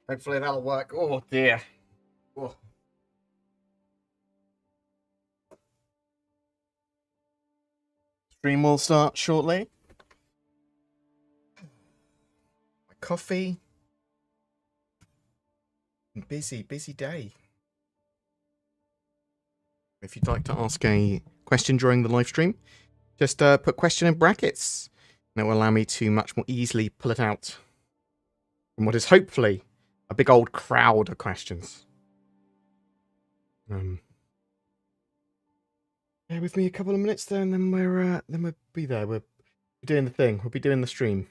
Hopefully that'll work. Oh dear. Oh. Stream will start shortly. My coffee. Busy day. If you'd like to ask a question during the live stream, just put question in brackets. And it will allow me to much more easily pull it out from what is hopefully a big old crowd of questions. Bear with me a couple of minutes there, and then we'll be there. We'll be doing the thing. We'll be doing the stream.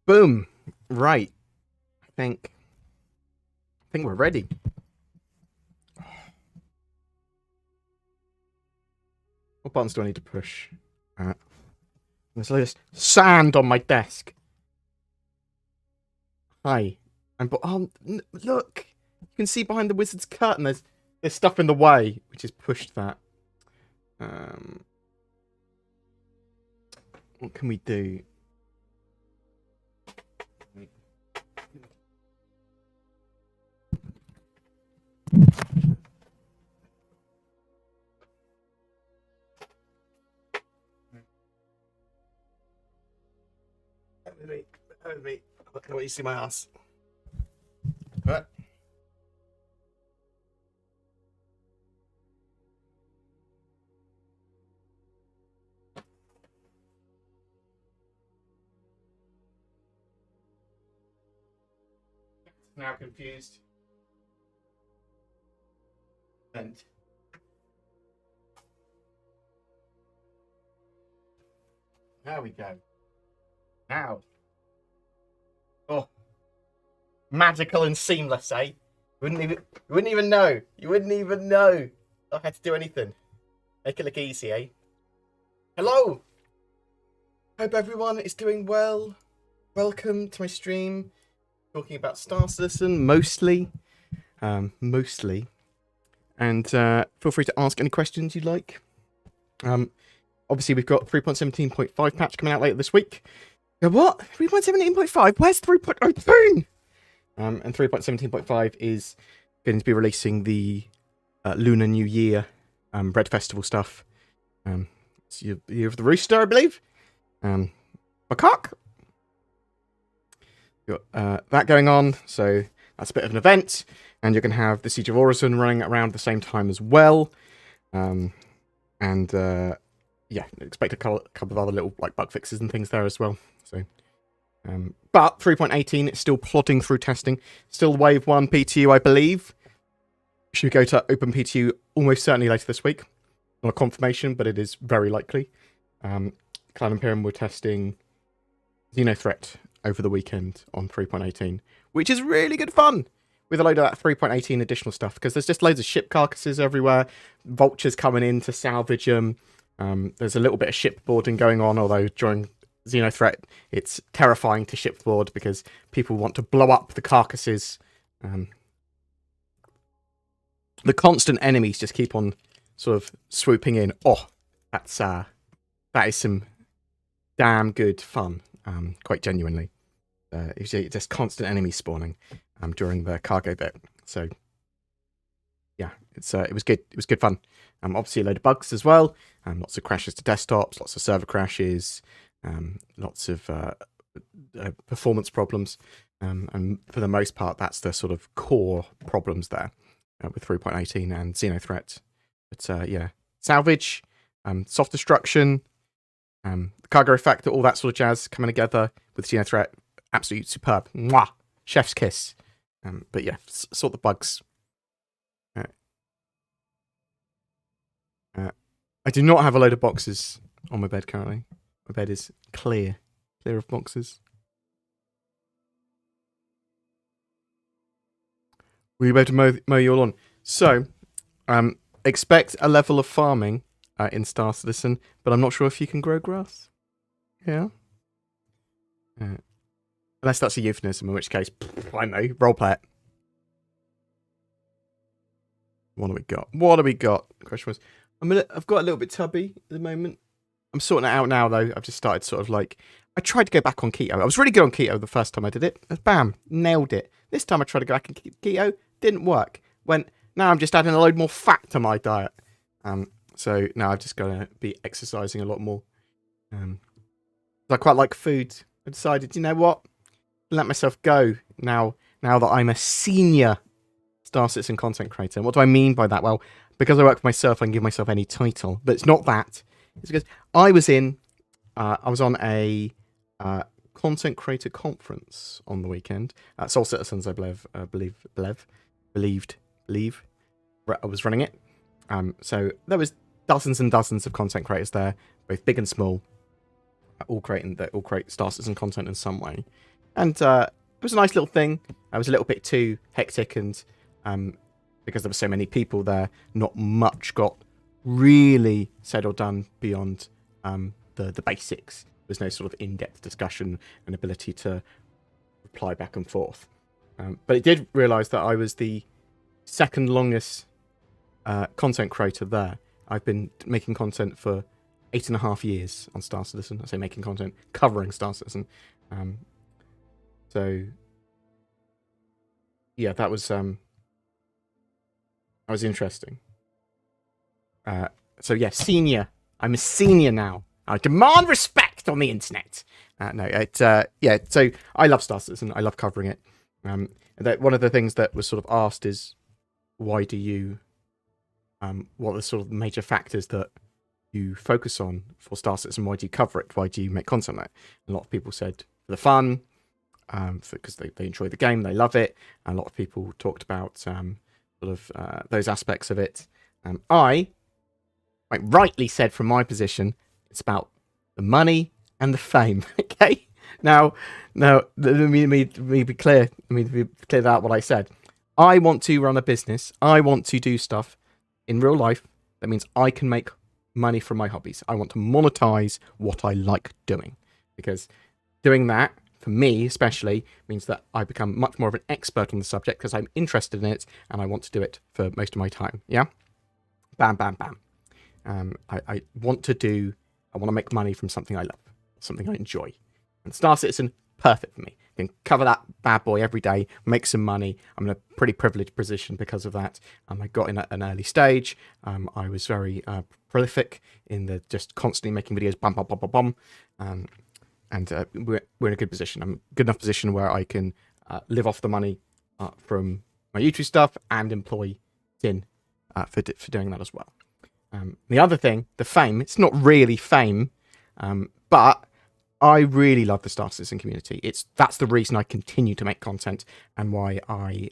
Boom. Right. I think we're ready. What buttons do I need to push? There's all this sand on my desk. Hi. Look. You can see behind the wizard's curtain there's stuff in the way, which has pushed that. What can we do? Wait. Look what you see my ass. What? Now confused. And There we go. Now. Oh. Magical and seamless, eh? You wouldn't even know. You wouldn't even know I had to do anything. Make it look easy, eh? Hello! Hope everyone is doing well. Welcome to my stream. Talking about Star Citizen, mostly. Mostly. And feel free to ask any questions you'd like. Obviously, we've got 3.17.5 patch coming out later this week. What? 3.17.5? Where's 3.18? And 3.17.5 is going to be releasing the Lunar New Year Red Festival stuff. It's the Year of the Rooster, I believe. Macaque. Got that going on, so that's a bit of an event. And you're going to have the Siege of Orison running around the same time as well. Yeah, expect a couple of other little like bug fixes and things there as well. So, but 3.18 is still plodding through testing. Still Wave 1 PTU, I believe. Should go to Open PTU almost certainly later this week. Not a confirmation, but it is very likely. Clan Imperium were testing Xenothreat over the weekend on 3.18, which is really good fun. With a load of that 3.18 additional stuff, because there's just loads of ship carcasses everywhere, vultures coming in to salvage them. There's a little bit of shipboarding going on, although during Xenothreat, it's terrifying to shipboard because people want to blow up the carcasses. The constant enemies just keep on sort of swooping in. Oh, that is some damn good fun, quite genuinely. It's just constant enemy spawning during the cargo bit. So yeah, it was good. It was good fun. Obviously a load of bugs as well. Lots of crashes to desktops, lots of server crashes, lots of performance problems. And for the most part, that's the sort of core problems there with 3.18 and Xenothreat. But yeah, salvage, soft destruction, the cargo effect, all that sort of jazz coming together with Xenothreat. Absolutely superb. Mwah! Chef's kiss. But yeah, sort the bugs. I do not have a load of boxes on my bed currently. My bed is clear of boxes. Will you be able to mow your lawn? So, expect a level of farming in Star Citizen, but I'm not sure if you can grow grass. Yeah. Unless that's a euphemism, in which case, I don't know, roleplay it. What do we got? What do we got? The question was, I've got a little bit tubby at the moment. I'm sorting it out now, though. I've just started sort of like, I tried to go back on keto. I was really good on keto the first time I did it. Bam, nailed it. This time I tried to go back on keto, didn't work. Now I'm just adding a load more fat to my diet. So now I've just got to be exercising a lot more. I quite like food. I decided, you know what? Let myself go now that I'm a senior Star Citizen content creator. And what do I mean by that? Well, because I work for myself, I can give myself any title. But it's not that. It's because I was on a content creator conference on the weekend. Soul Citizens, I believed. I was running it. So there was dozens and dozens of content creators there, both big and small, all create Star Citizen content in some way. And it was a nice little thing. It was a little bit too hectic, and because there were so many people there, not much got really said or done beyond the basics. There was no sort of in-depth discussion and ability to reply back and forth. But it did realise that I was the second longest content creator there. I've been making content for 8.5 years on Star Citizen. I say making content, covering Star Citizen. So yeah, that was interesting. So yeah, senior. I'm a senior now. I demand respect on the internet. So I love Star Citizen. I love covering it. One of the things that was sort of asked is, why do you, what are the sort of major factors that you focus on for Star Citizen? Why do you cover it? Why do you make content on it? A lot of people said for the fun, because they enjoy the game, they love it. And a lot of people talked about those aspects of it. I rightly said from my position, it's about the money and the fame. Okay, now let me be clear. Let me be clear about what I said. I want to run a business. I want to do stuff in real life. That means I can make money from my hobbies. I want to monetize what I like doing, because doing that, for me especially, means that I become much more of an expert on the subject because I'm interested in it and I want to do it for most of my time. Yeah? Bam, bam, bam. I want to make money from something I love, something I enjoy. And Star Citizen, perfect for me. I can cover that bad boy every day, make some money. I'm in a pretty privileged position because of that. I got in at an early stage. I was very prolific in the just constantly making videos, bum, bum, bum, bum, bum. And we're in a good position. I'm in a good enough position where I can live off the money from my YouTube stuff and employ Tin for doing that as well. The other thing, the fame, it's not really fame, but I really love the Star Citizen community. That's the reason I continue to make content and why I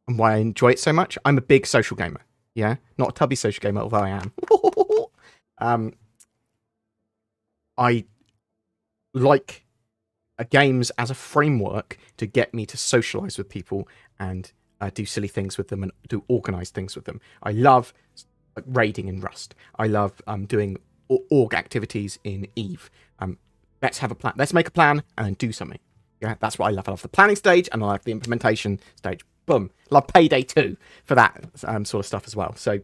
enjoy it so much. I'm a big social gamer, yeah, not a tubby social gamer, although I am. I like games as a framework to get me to socialize with people and do silly things with them and do organized things with them. I love raiding in Rust. I love doing org activities in Eve. Let's have a plan. Let's make a plan and then do something. Yeah, that's what I love. I love the planning stage and I love the implementation stage. Boom. Love Payday 2 for that sort of stuff as well. So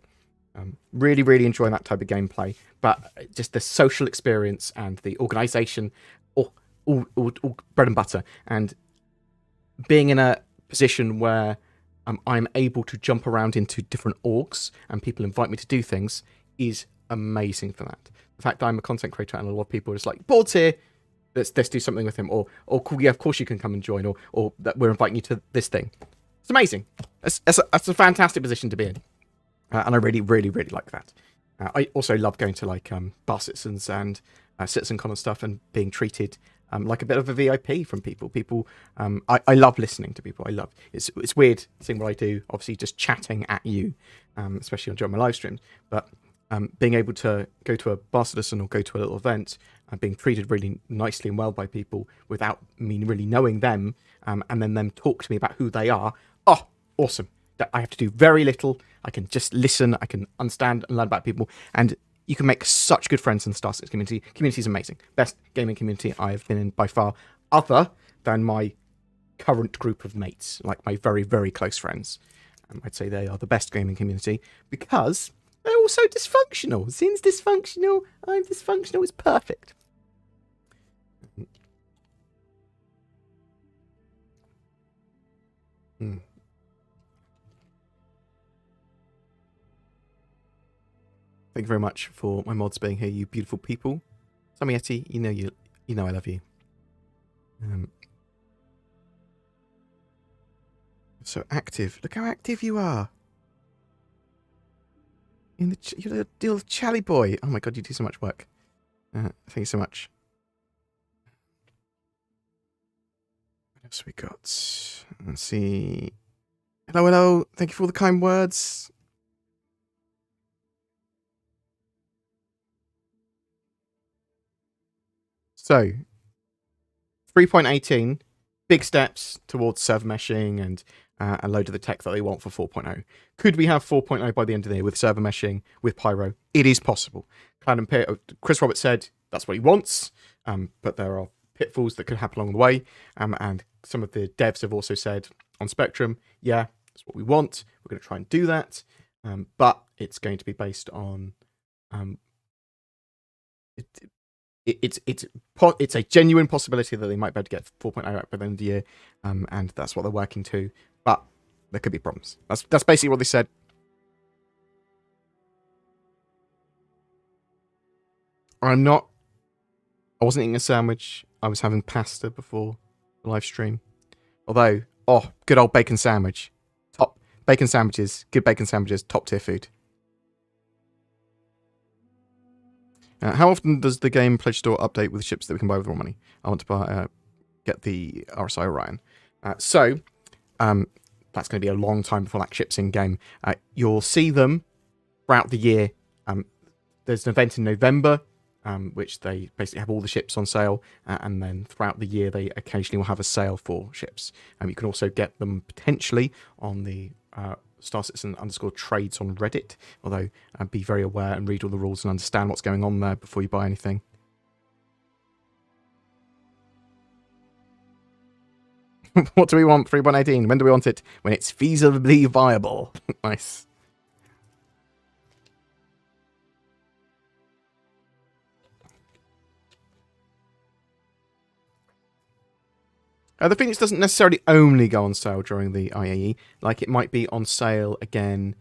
really, really enjoying that type of gameplay. But just the social experience and the organization, all bread and butter. And being in a position where I'm able to jump around into different orgs and people invite me to do things is amazing for that. The fact that I'm a content creator and a lot of people are just like, Bored's here, let's do something with him, or cool, yeah, of course you can come and join, or that we're inviting you to this thing. It's amazing. That's a fantastic position to be in, and I really, really, really like that. I also love going to like Bar Citizens and CitizenCon and stuff, and being treated like a bit of a VIP from people. I love listening to people. I love it's weird seeing what I do. Obviously, just chatting at you, especially during my live streams, but being able to go to a Bar Citizen or go to a little event and being treated really nicely and well by people without me really knowing them, and then them talk to me about who they are. Oh, awesome. I have to do very little. I can just listen. I can understand and learn about people. And you can make such good friends in the Star Citizen community. Community is amazing. Best gaming community I have been in by far, other than my current group of mates, like my very, very close friends. I'd say they are the best gaming community because they're also dysfunctional. Zin's dysfunctional. I'm dysfunctional. It's perfect. Thank you very much for my mods being here, you beautiful people. Samietti, you know I love you. So active. Look how active you are. You're a little chally boy. Oh my god, you do so much work. Thank you so much. What else we got? Let's see. Hello. Thank you for all the kind words. So, 3.18, big steps towards server meshing and a load of the tech that they want for 4.0. Could we have 4.0 by the end of the year with server meshing, with Pyro? It is possible. Chris Roberts said that's what he wants, but there are pitfalls that could happen along the way. And some of the devs have also said on Spectrum, yeah, that's what we want. We're going to try and do that. But it's going to be based on... It's a genuine possibility that they might be able to get 4.0 out by the end of the year, and that's what they're working to. But there could be problems. That's basically what they said. I wasn't eating a sandwich. I was having pasta before the live stream. Although, good old bacon sandwich. Good bacon sandwiches, top tier food. How often does the game Pledge Store update with ships that we can buy with raw money? I want to get the RSI Orion. So that's going to be a long time before that ships in game. You'll see them throughout the year. There's an event in November which they basically have all the ships on sale, and then throughout the year they occasionally will have a sale for ships. You can also get them potentially on the Star Citizen _ trades on Reddit, although be very aware and read all the rules and understand what's going on there before you buy anything. What do we want? 3.18. When do we want it? When it's feasibly viable. Nice. The Phoenix doesn't necessarily only go on sale during the IAE. Like, it might be on sale again.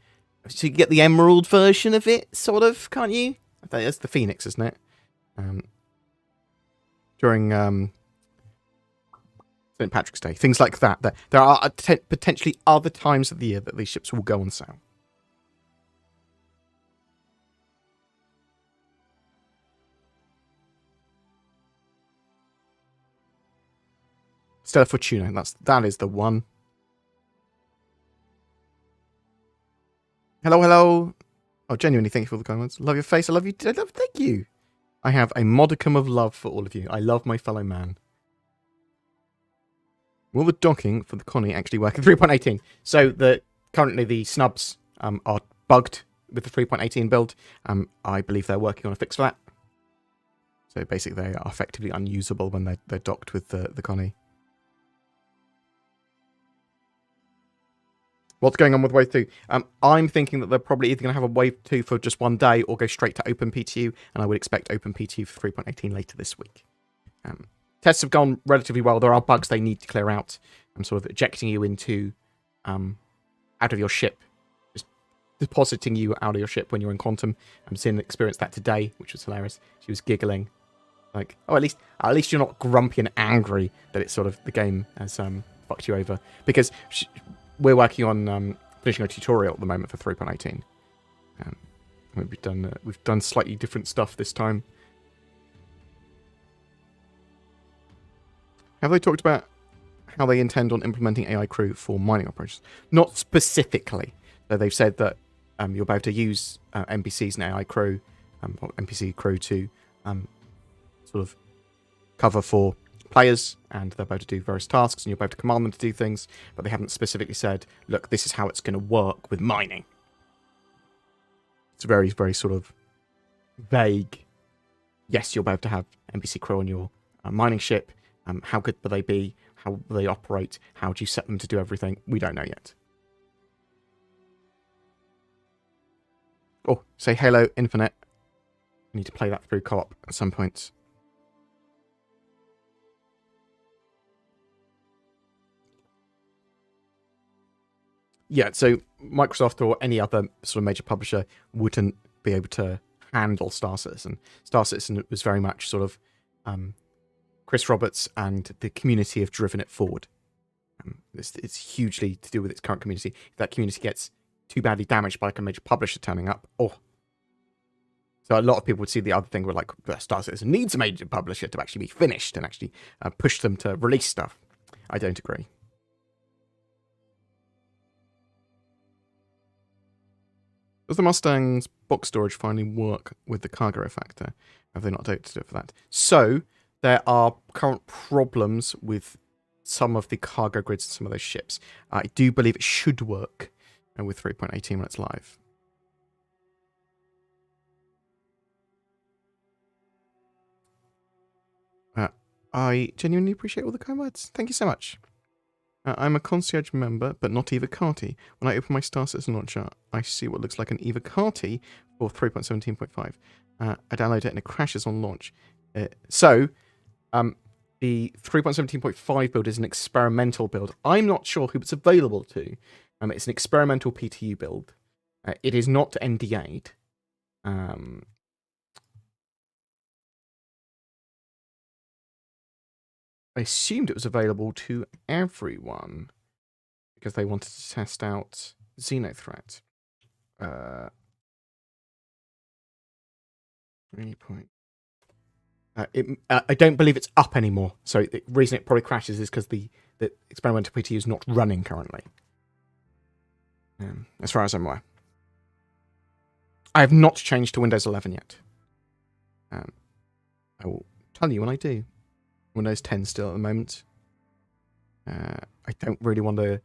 So you get the Emerald version of it, sort of, can't you? I think that's the Phoenix, isn't it? During St. Patrick's Day. Things like that. There are potentially other times of the year that these ships will go on sale. Stella Fortuna, that is the one. Hello, hello. Oh, genuinely, thank you for all the comments. Love your face. I love you. Thank you. I have a modicum of love for all of you. I love my fellow man. Will the docking for the Connie actually work in 3.18? So currently the snubs are bugged with the 3.18 build. I believe they're working on a fix for that. So basically they are effectively unusable when they're docked with the Connie. What's going on with Wave 2? I'm thinking that they're probably either going to have a Wave 2 for just one day or go straight to Open PTU, and I would expect Open PTU for 3.18 later this week. Tests have gone relatively well. There are bugs they need to clear out. I'm sort of ejecting you into out of your ship, just depositing you out of your ship when you're in Quantum. I'm seeing experienced that today, which was hilarious. She was giggling, like, oh, at least you're not grumpy and angry that it's sort of the game has fucked you over, because we're working on finishing a tutorial at the moment for 3.18. We've done slightly different stuff this time. Have they talked about how they intend on implementing AI crew for mining operations? Not specifically. So they've said that you'll be able to use NPCs and AI crew, or NPC crew to sort of cover for players, and they're able to do various tasks, and you'll be able to command them to do things, but they haven't specifically said, look, this is how it's going to work with mining. It's very, very sort of vague. Yes, you'll be able to have NPC crew on your mining ship. How good will they be? How will they operate? How do you set them to do everything? We don't know yet. Oh, say Halo Infinite. I need to play that through co-op at some point. Yeah, so Microsoft or any other sort of major publisher wouldn't be able to handle Star Citizen. Star Citizen was very much sort of Chris Roberts and the community have driven it forward. It's hugely to do with its current community. If that community gets too badly damaged by like a major publisher turning up, so a lot of people would see the other thing where like Star Citizen needs a major publisher to actually be finished and actually push them to release stuff. I don't agree. Does the Mustang's box storage finally work with the cargo factor? Have they not updated it for that? So there are current problems with some of the cargo grids and some of those ships. I do believe it should work with 3.18 when it's live. I genuinely appreciate all the kind words. Thank you so much. I'm a concierge member, but not Eva Carty. When I open my Star Citizen launcher, I see what looks like an Eva Carty for 3.17.5. I download it and it crashes on launch. The 3.17.5 build is an experimental build. I'm not sure who it's available to. It's an experimental PTU build. It is not NDA'd. I assumed it was available to everyone because they wanted to test out Xenothreat. 3 point. I don't believe it's up anymore. So the reason it probably crashes is because the experimental PTU is not running currently. As far as I'm aware. I have not changed to Windows 11 yet. I will tell you when I do. Windows 10 still at the moment. I don't really want to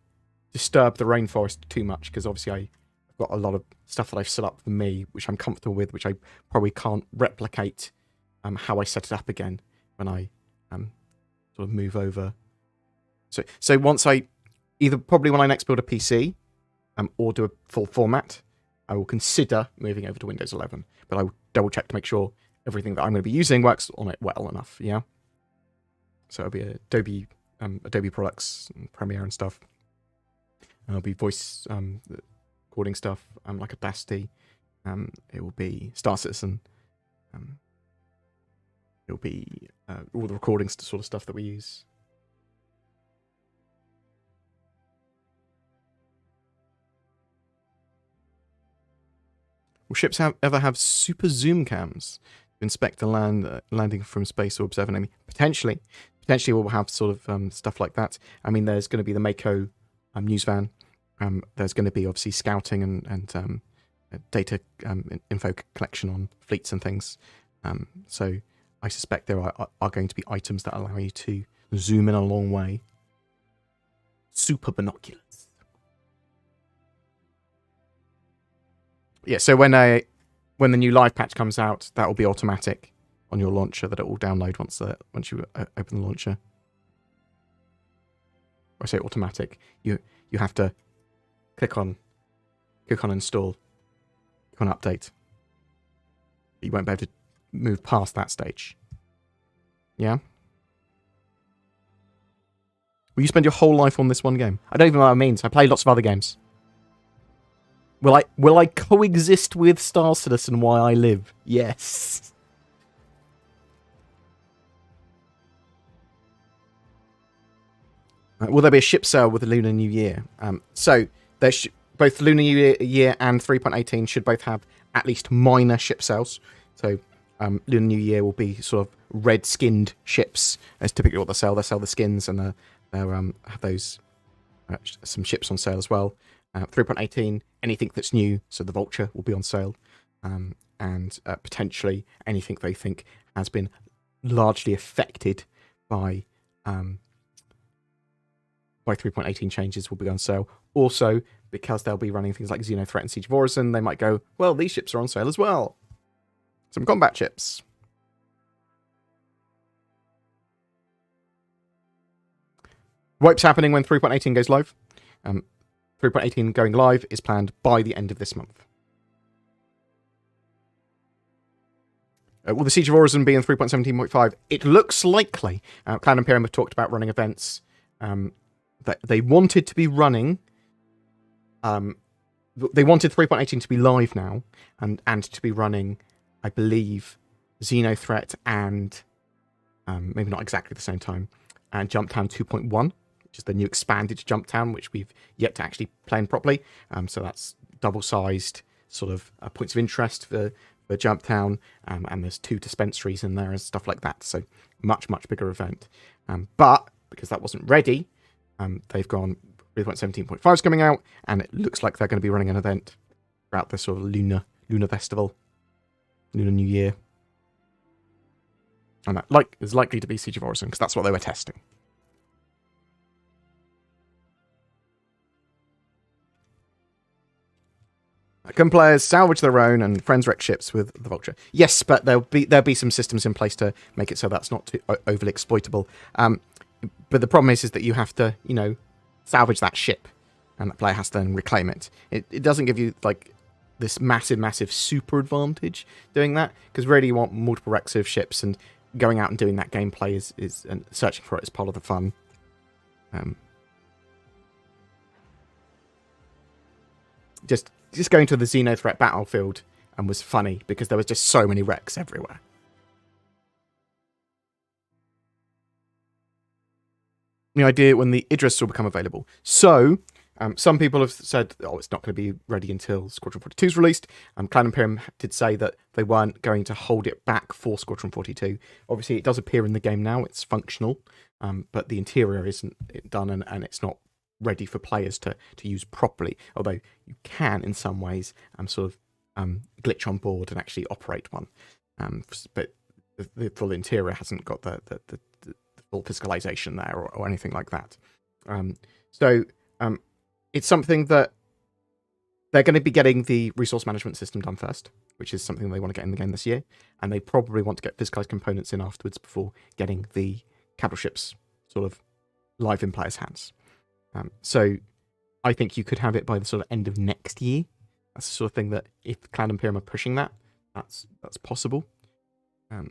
disturb the rainforest too much because obviously I've got a lot of stuff that I've set up for me, which I'm comfortable with, which I probably can't replicate how I set it up again when I sort of move over. So once I, probably when I next build a PC or do a full format, I will consider moving over to Windows 11. But I will double check to make sure everything that I'm going to be using works on it well enough, yeah? So it'll be Adobe products, and Premiere and stuff. It'll be voice recording stuff, like Audacity. It will be Star Citizen. It'll be all the recording sort of stuff that we use. Will ships ever have super zoom cams to inspect a landing from space or observe an enemy? Potentially. Potentially we'll have sort of stuff like that. I mean, there's going to be the Mako news van. There's going to be obviously scouting and data info collection on fleets and things. So I suspect there are going to be items that allow you to zoom in a long way. Super binoculars. Yeah, so when the new live patch comes out, that will be automatic on your launcher, that it will download once you open the launcher. I say automatic. You have to click on install, click on update. You won't be able to move past that stage. Yeah? Will you spend your whole life on this one game? I don't even know what that means. I play lots of other games. Will I coexist with Star Citizen while I live? Yes. Will there be a ship sale with the Lunar New Year? So there's both Lunar New Year and 3.18 should both have at least minor ship sales. So Lunar New Year will be sort of red-skinned ships. That's typically what they sell. They sell the skins and they'll have those some ships on sale as well. 3.18, anything that's new, so the Vulture will be on sale, and potentially anything they think has been largely affected by 3.18 changes will be on sale. Also, because they'll be running things like Xenothreat and Siege of Orison, they might go, well, these ships are on sale as well. Some combat ships. Wipes happening when 3.18 goes live. 3.18 going live is planned by the end of this month. Will the Siege of Orison be in 3.17.5? It looks likely. Clan Imperium have talked about running events that they wanted to be running. They wanted 3.18 to be live now and to be running, I believe, Xenothreat and maybe not exactly the same time, and Jumptown 2.1. Which is the new expanded Jumptown, which we've yet to actually play in properly. So that's double-sized sort of points of interest for Jumptown, and there's 2 dispensaries in there and stuff like that. So much, much bigger event. But because that wasn't ready, they've gone 3.17.5 is coming out, and it looks like they're going to be running an event throughout the sort of Lunar Festival, Lunar New Year. And that is likely to be Siege of Orison, because that's what they were testing. Can players salvage their own and friends wreck ships with the Vulture? Yes, but there'll be some systems in place to make it so that's not too overly exploitable. But the problem is that you have to, salvage that ship, and the player has to then reclaim it. It doesn't give you like this massive super advantage doing that, because really you want multiple wrecks of ships, and going out and doing that gameplay is and searching for it is part of the fun. Just going to the Xenothreat battlefield and was funny because there was just so many wrecks everywhere. The idea when the Idris will become available. So, some people have said, it's not going to be ready until Squadron 42 is released. Clan Imperium did say that they weren't going to hold it back for Squadron 42. Obviously, it does appear in the game now. It's functional, but the interior isn't done, and it's not ready for players to use properly, although you can in some ways sort of glitch on board and actually operate one, but the full interior hasn't got the full physicalization there or anything like that. So it's something that they're going to be getting the resource management system done first, which is something they want to get in the game this year, and they probably want to get physicalized components in afterwards before getting the capital ships sort of live in players' hands. So I think you could have it by the sort of end of next year. That's the sort of thing that if Cloud Imperium are pushing that, that's possible. Do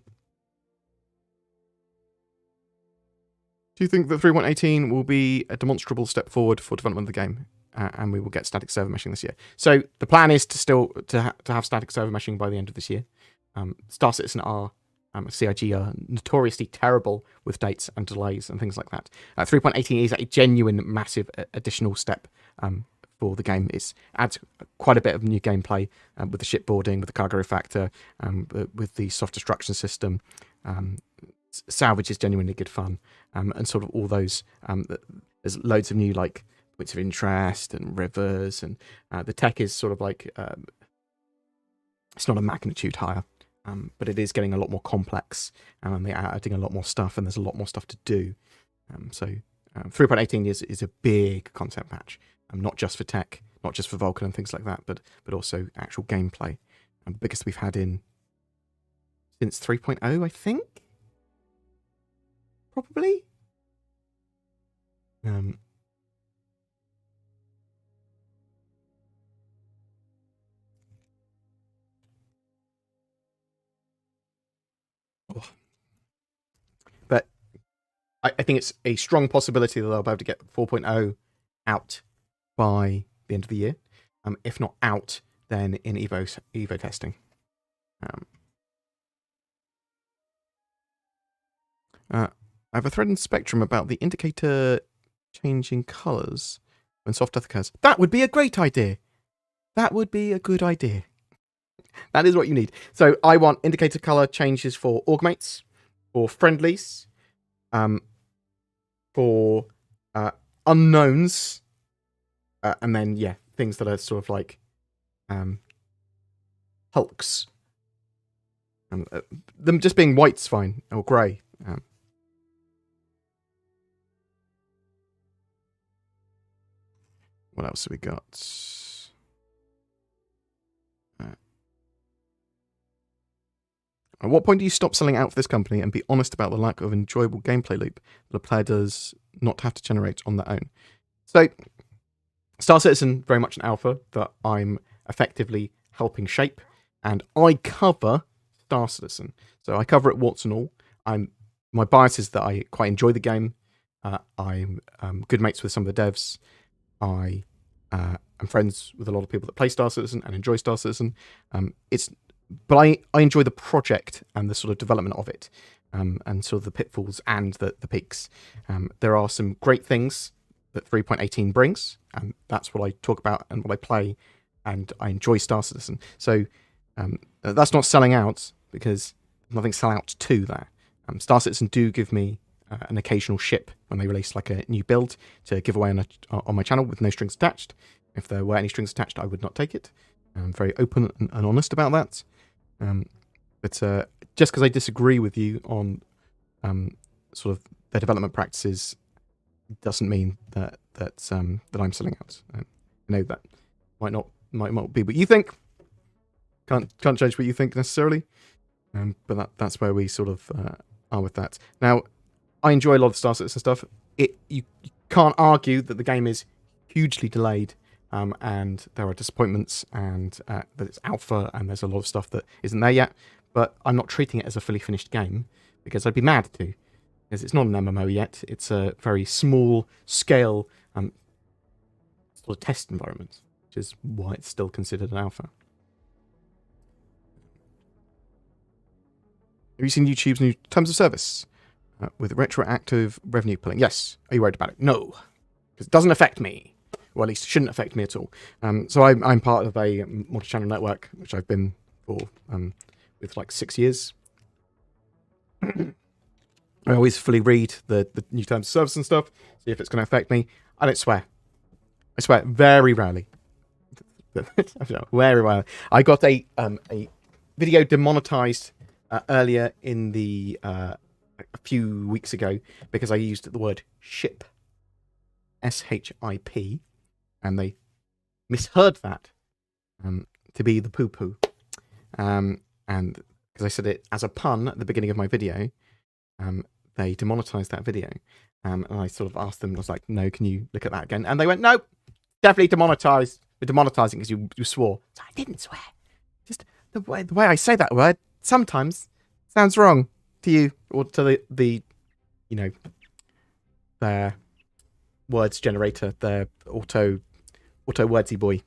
you think that 3.18 will be a demonstrable step forward for development of the game, and we will get static server meshing this year? So the plan is to still to have static server meshing by the end of this year. Star Citizen CIG are notoriously terrible with dates and delays and things like that. 3.18 is a genuine massive additional step for the game. It adds quite a bit of new gameplay with the shipboarding, with the cargo factor, with the soft destruction system. Salvage is genuinely good fun, and sort of all those. There's loads of new like points of interest and rivers, and the tech is sort of like it's not a magnitude higher, but it is getting a lot more complex, and they're adding a lot more stuff, and there's a lot more stuff to do. So 3.18 is a big content patch, not just for tech, not just for Vulkan and things like that, but also actual gameplay, the biggest we've had in since 3.0, I think. Probably. But I think it's a strong possibility that they'll be able to get 4.0 out by the end of the year. If not out, then in Evo testing. I have a thread in Spectrum about the indicator changing colours when soft earth occurs. That would be a great idea. That would be a good idea. That is what you need. So I want indicator colour changes for augmates, for friendlies, for unknowns, and then, yeah, things that are sort of like hulks. Them just being white's fine, or grey. What else have we got? At what point do you stop selling out for this company and be honest about the lack of enjoyable gameplay loop that a player does not have to generate on their own? So, Star Citizen, very much an alpha that I'm effectively helping shape, and I cover Star Citizen. So I cover it warts and all. My bias is that I quite enjoy the game. I'm good mates with some of the devs. I am friends with a lot of people that play Star Citizen and enjoy Star Citizen. But I enjoy the project and the sort of development of it, and sort of the pitfalls and the peaks. There are some great things that 3.18 brings, and that's what I talk about and what I play, and I enjoy Star Citizen. So that's not selling out, because there's nothing sell out to there. Star Citizen do give me an occasional ship when they release like a new build to give away on my channel with no strings attached. If there were any strings attached, I would not take it. I'm very open and honest about that. But just because I disagree with you on sort of their development practices doesn't mean that I'm selling out. I know that might not be what you think. Can't change what you think necessarily. But that's where we sort of are with that. Now, I enjoy a lot of Star Citizen stuff. You can't argue that the game is hugely delayed, and there are disappointments, and that it's alpha, and there's a lot of stuff that isn't there yet. But I'm not treating it as a fully finished game, because I'd be mad to. Because it's not an MMO yet. It's a very small scale sort of test environment, which is why it's still considered an alpha. Have you seen YouTube's new terms of service with retroactive revenue pulling? Yes. Are you worried about it? No, because it doesn't affect me. Well, at least it shouldn't affect me at all. So I'm part of a multi-channel network, which I've been for with like 6 years. I always fully read the new terms of service and stuff, see if it's going to affect me. I don't swear. I swear very rarely. Very rarely. I got a video demonetized earlier in the a few weeks ago because I used the word ship, S-H-I-P, and they misheard that to be the poo-poo. And because I said it as a pun at the beginning of my video, they demonetized that video. And I sort of asked them, I was like, no, can you look at that again? And they went, no, definitely demonetized. We're demonetizing because you swore. So I didn't swear. Just the way I say that word sometimes sounds wrong to you or to the you know, their words generator, their auto wordsy boy.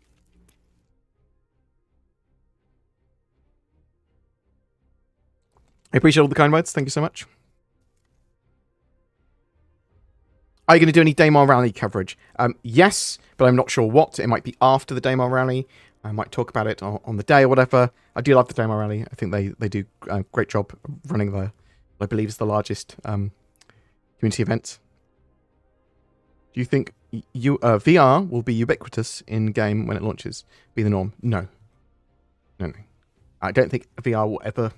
I appreciate all the kind words. Thank you so much. Are you going to do any Daymar Rally coverage? Yes, but I'm not sure what. It might be after the Daymar Rally. I might talk about it on the day or whatever. I do love the Daymar Rally. I think they do a great job running the, I believe, is the largest community event. Do you think VR will be ubiquitous in game when it launches? Be the norm? No. I don't think VR will ever.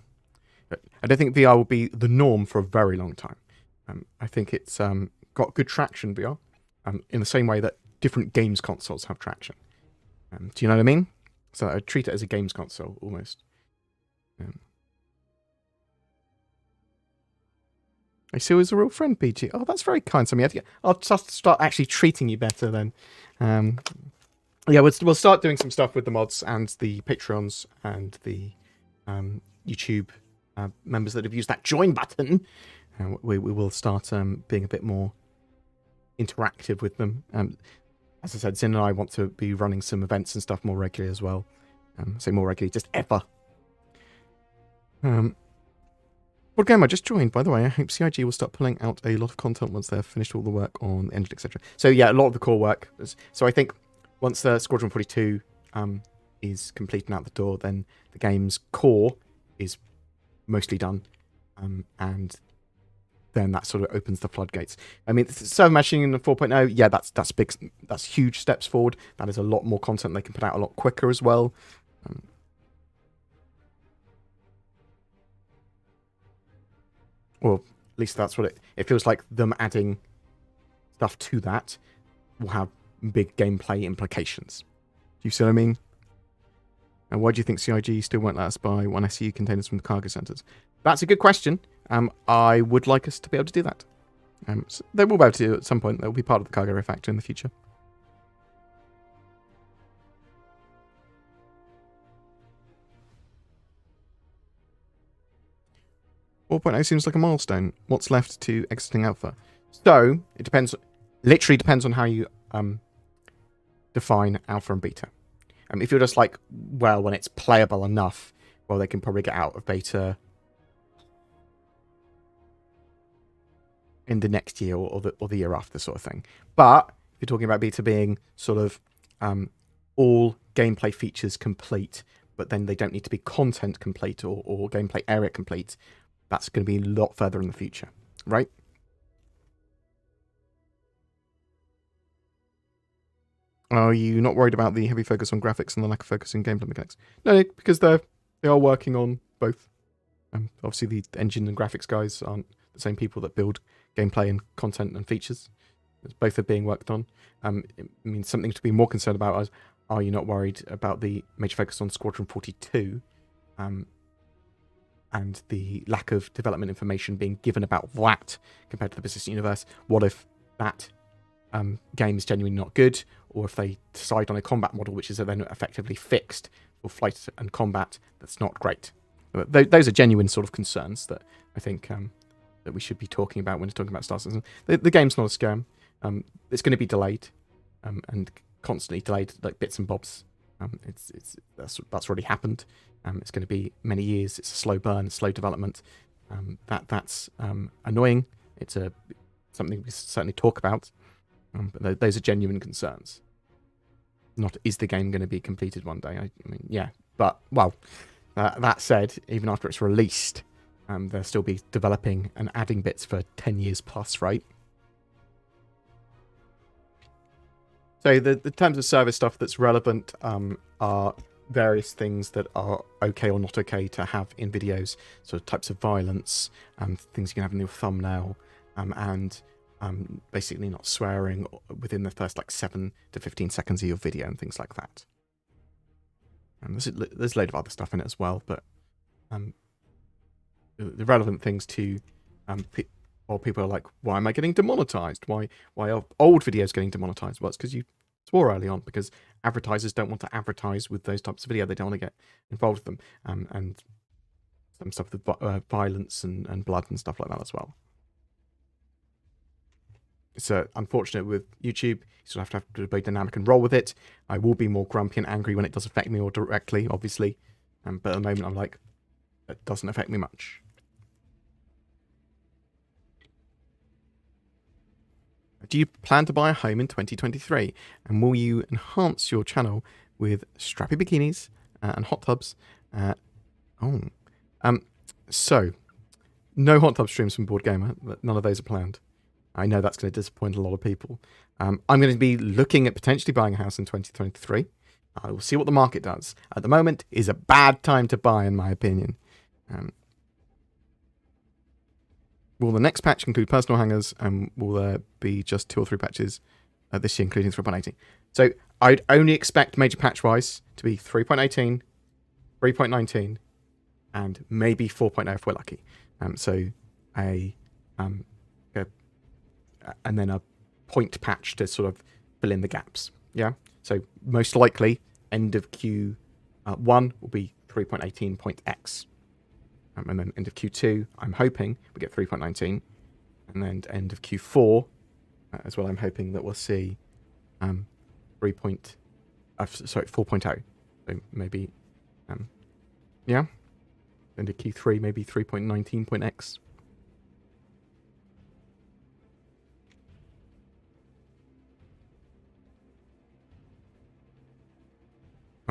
I don't think VR will be the norm for a very long time. I think it's got good traction, VR, in the same way that different games consoles have traction. Do you know what I mean? So I treat it as a games console almost. I see you as a real friend, PG. Oh, that's very kind. So I'll just start actually treating you better then. Yeah, we'll start doing some stuff with the mods and the Patreons and the YouTube members that have used that join button. We will start being a bit more interactive with them. As I said, Zin and I want to be running some events and stuff more regularly as well. Say more regularly, just ever. BoredGamer, I just joined, by the way. I hope CIG will start pulling out a lot of content once they've finished all the work on the engine, etc. So yeah, a lot of the core work. So I think once the Squadron 42 is complete and out the door, then the game's core is mostly done. And then that sort of opens the floodgates. I mean, server meshing in the 4.0, yeah, that's big. That's huge steps forward. That is a lot more content they can put out a lot quicker as well. Or at least that's what it feels like. Them adding stuff to that will have big gameplay implications. Do you see what I mean? And why do you think CIG still won't let us buy 1 SCU containers from the cargo centres? That's a good question. I would like us to be able to do that. So they will be able to do it at some point. They'll be part of the cargo refactor in the future. .0 seems like a milestone. What's left to exiting alpha? So it depends. Literally depends on how you define alpha and beta. If you're just like, well, when it's playable enough, well, they can probably get out of beta in the next year or the year after, sort of thing. But if you're talking about beta being sort of all gameplay features complete, but then they don't need to be content complete or gameplay area complete, that's going to be a lot further in the future, right? Are you not worried about the heavy focus on graphics and the lack of focus in gameplay mechanics? No, because they are working on both. Obviously, the engine and graphics guys aren't the same people that build gameplay and content and features. Both are being worked on. I mean, something to be more concerned about is, are you not worried about the major focus on Squadron 42 and the lack of development information being given about that compared to the business universe? What if that game is genuinely not good, or if they decide on a combat model which is then effectively fixed for flight and combat that's not great? Those are genuine sort of concerns that I think that we should be talking about when we're talking about Star Citizen. The game's not a scam. It's going to be delayed and constantly delayed, like bits and bobs. That's already happened. It's going to be many years. It's a slow burn, slow development. That's annoying. It's something we certainly talk about. But those are genuine concerns. Not, is the game going to be completed one day? I mean, yeah. But, well, that said, even after it's released, they'll still be developing and adding bits for 10 years plus, right? So the terms of service stuff that's relevant are various things that are okay or not okay to have in videos, sort of types of violence, things you can have in your thumbnail, and basically not swearing within the first like 7 to 15 seconds of your video and things like that. And there's a load of other stuff in it as well, but the relevant things to people are like, why am I getting demonetized? Why are old videos getting demonetized? Well, it's because you swore early on, because advertisers don't want to advertise with those types of video. They don't want to get involved with them, and some stuff with violence and blood and stuff like that as well. It's unfortunate with YouTube. You sort of have to be dynamic and roll with it. I will be more grumpy and angry when it does affect me or directly, obviously. But at the moment, I'm like, it doesn't affect me much. Do you plan to buy a home in 2023? And will you enhance your channel with strappy bikinis and hot tubs? So, no hot tub streams from BoredGamer. None of those are planned. I know that's going to disappoint a lot of people. I'm going to be looking at potentially buying a house in 2023. I will see what the market does. At the moment, is a bad time to buy, in my opinion. Will the next patch include personal hangers, and will there be just 2 or 3 patches this year, including 3.18? So I'd only expect major patch-wise to be 3.18, 3.19, and maybe 4.0 if we're lucky. And then a point patch to sort of fill in the gaps. Yeah. So most likely, end of Q1 will be 3.18.x. And then end of Q2, I'm hoping we get 3.19. And then end of Q4 as well, I'm hoping that we'll see 4.0. So maybe, yeah. End of Q3, maybe 3.19.x.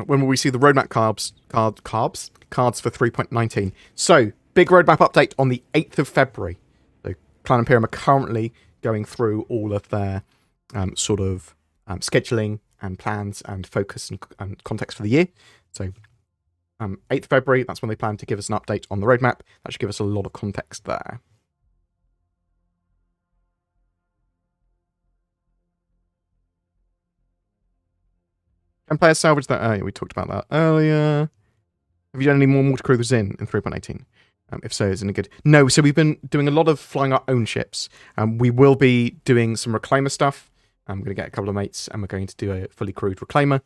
When will we see the roadmap cards for 3.19? So, big roadmap update on the 8th of February. So, Clan Imperium are currently going through all of their scheduling and plans and focus and context for the year. So, 8th February, that's when they plan to give us an update on the roadmap. That should give us a lot of context there. Can players salvage that? We talked about that earlier. Have you done any more Mortar Cruisers in 3.18? If so, isn't it good? No, so we've been doing a lot of flying our own ships. We will be doing some Reclaimer stuff. I'm going to get a couple of mates, and we're going to do a fully crewed Reclaimer.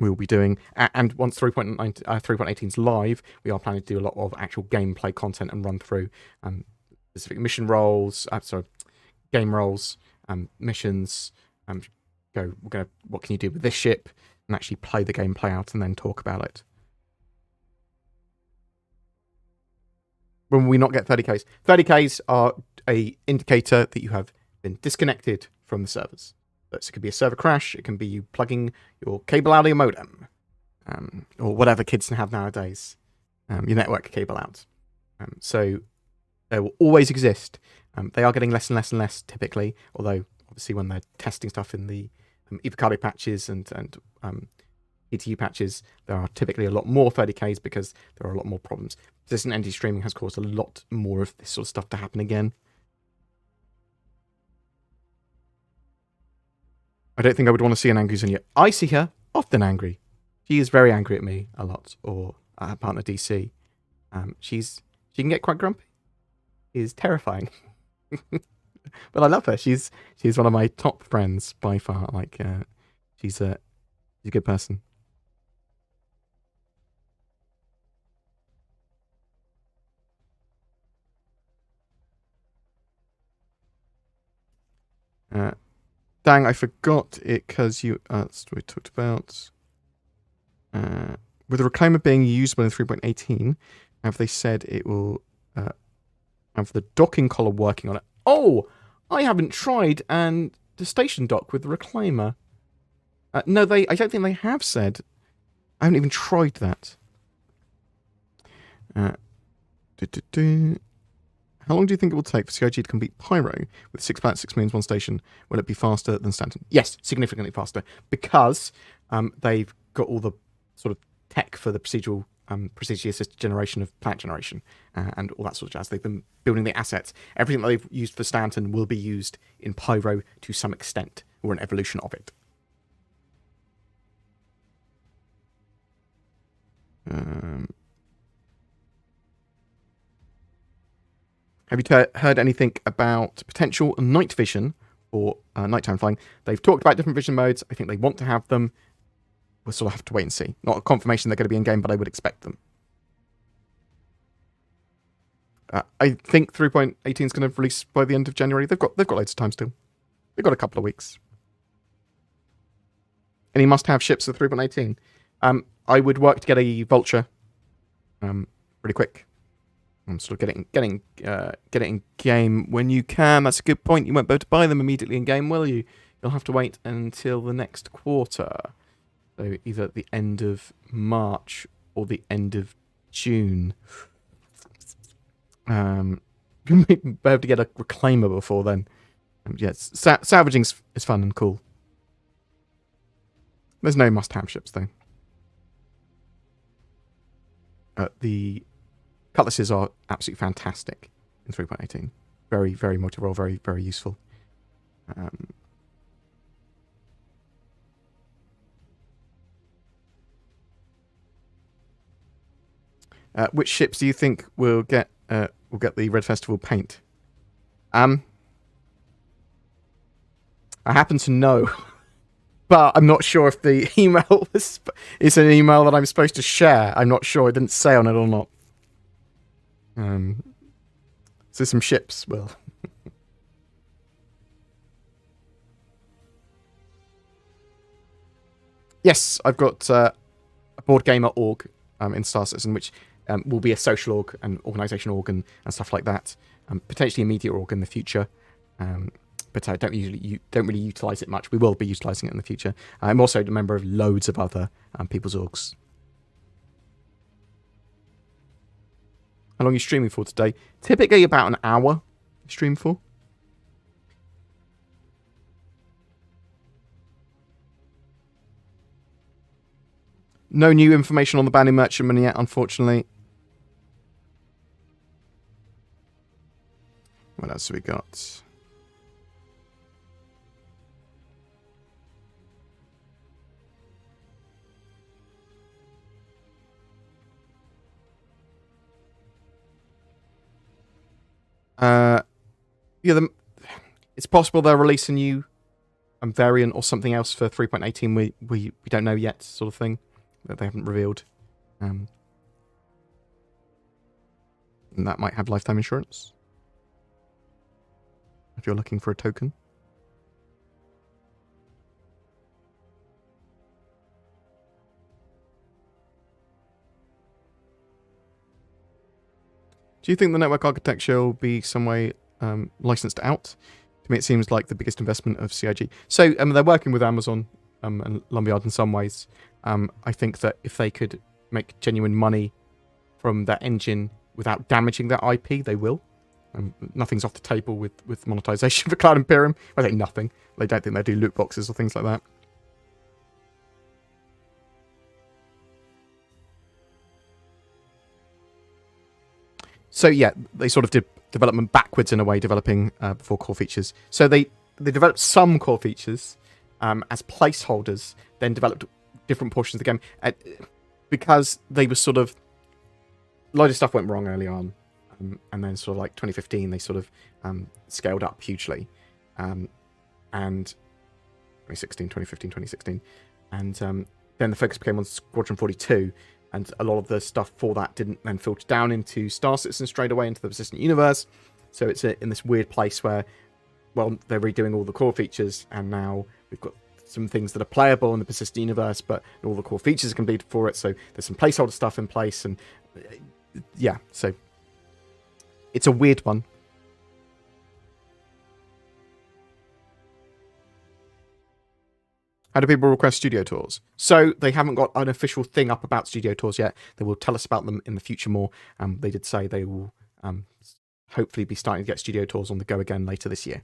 We will be doing, and once 3.18 is live, we are planning to do a lot of actual gameplay content and run through specific mission roles, game roles, missions. What can you do with this ship, and actually play the gameplay out and then talk about it. When we not get 30Ks? 30Ks are a indicator that you have been disconnected from the servers. So it could be a server crash, it can be you plugging your cable out of your modem, or whatever kids have nowadays, your network cable out. So they will always exist. They are getting less and less and less typically, although obviously when they're testing stuff in the Evocado patches and ETU patches, there are typically a lot more 30Ks because there are a lot more problems. Persistent entity streaming has caused a lot more of this sort of stuff to happen again. I don't think I would want to see an angry Zinnia. I see her often angry. She is very angry at me a lot, or her partner DC. She can get quite grumpy. It is terrifying. But I love her. She's one of my top friends by far. Like, she's a good person. Dang, I forgot it because you. That's what we talked about. With the Reclaimer being usable in 3.18, have they said it will have the docking collar working on it? Oh, I haven't tried and the station dock with the Reclaimer. No, I don't think they have said. I haven't even tried that. How long do you think it will take for CIG to complete Pyro with 6 planets, 6 moons, 1 station? Will it be faster than Stanton? Yes, significantly faster, because they've got all the sort of tech for the procedurally assisted generation of planet generation and all that sort of jazz. They've been building the assets. Everything that they've used for Stanton will be used in Pyro to some extent, or an evolution of it. Have you heard anything about potential night vision or nighttime flying? They've talked about different vision modes. I think they want to have them. We'll sort of have to wait and see. Not a confirmation they're going to be in game, but I would expect them. I think 3.18 is going to release by the end of January. They've got loads of time still. They've got a couple of weeks. Any must-have ships for 3.18? I would work to get a Vulture really quick. I'm sort of get it in game when you can. That's a good point. You won't be able to buy them immediately in game, will you? You'll have to wait until the next quarter. So either at the end of March or the end of June. You may be able to get a reclaimer before then. Yes, salvaging is fun and cool. There's no must-have ships though. The cutlasses are absolutely fantastic in 3.18. Very, very multi-role, very, very useful. Which ships do you think will get the Red Festival paint? I happen to know, but I'm not sure if the email is an email that I'm supposed to share. I'm not sure. It didn't say on it or not. So some ships will. Yes, I've got a BoredGamer org in Star Citizen, which will be a social org and organisation org and stuff like that. Potentially a media org in the future. But I don't really utilise it much. We will be utilising it in the future. I'm also a member of loads of other people's orgs. How long are you streaming for today? Typically about an hour stream for. No new information on the Bounty Merchantman yet, unfortunately. What else have we got? Yeah, it's possible they'll release a new variant or something else for 3.18 we don't know yet, sort of thing, that they haven't revealed. And that might have lifetime insurance if you're looking for a token. Do you think the network architecture will be some way licensed out? To me, it seems like the biggest investment of CIG. So they're working with Amazon and Lumberyard in some ways. I think that if they could make genuine money from that engine without damaging their IP, they will. Nothing's off the table with monetization for Cloud Imperium. I think nothing. They don't think they do loot boxes or things like that. So yeah, they sort of did development backwards in a way, developing before core features. So they developed some core features as placeholders, then developed different portions of the game because they were sort of a load of stuff went wrong early on, and then sort of like 2015 they sort of scaled up hugely, and 2016, 2015, 2016, and then the focus became on Squadron 42. And a lot of the stuff for that didn't then filter down into Star Citizen straight away into the persistent universe. So it's in this weird place where, well, they're redoing all the core features, and now we've got some things that are playable in the persistent universe, but all the core features are completed for it. So there's some placeholder stuff in place, and yeah, so it's a weird one. How do people request studio tours? So they haven't got an official thing up about studio tours yet. They will tell us about them in the future more. They did say they will hopefully be starting to get studio tours on the go again later this year.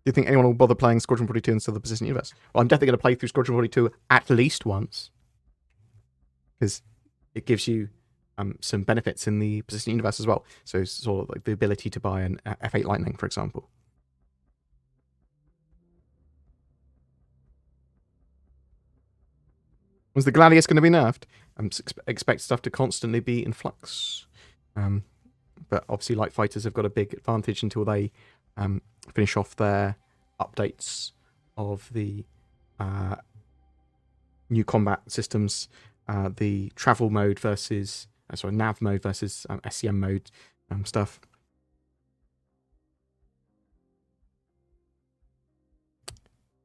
Do you think anyone will bother playing Squadron 42 instead of the Persistent Universe? Well, I'm definitely going to play through Squadron 42 at least once. Because it gives you some benefits in the Persistent Universe as well. So sort of like the ability to buy an F8 Lightning, for example. Was the Gladius going to be nerfed? Expect stuff to constantly be in flux. But obviously light fighters have got a big advantage until they finish off their updates of the new combat systems, the travel mode versus, nav mode versus SCM mode stuff.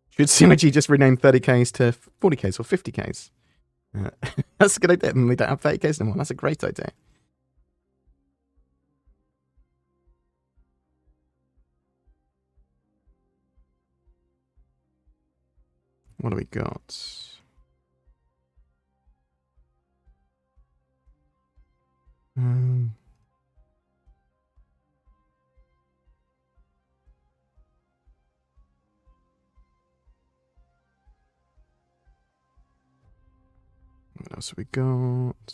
Should CIG just rename 30Ks to 40Ks or 50Ks? That's a good idea. We don't have 30Ks anymore. That's a great idea. What do we got? What else have we got?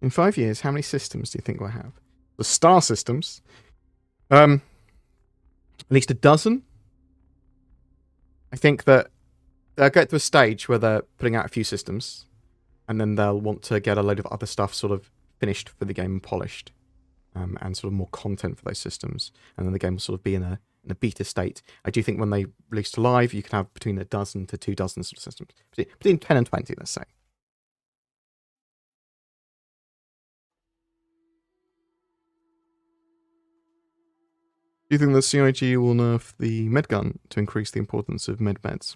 In 5 years, how many systems do you think we'll have? The star systems? At least a dozen? I think that they'll get to a stage where they're putting out a few systems, and then they'll want to get a load of other stuff sort of finished for the game and polished, and sort of more content for those systems, and then the game will sort of be in a beta state. I do think when they release to live, you can have between a dozen to 2 dozen sort of systems. Between 10 and 20, let's say. Do you think the CIG will nerf the medgun to increase the importance of medbeds?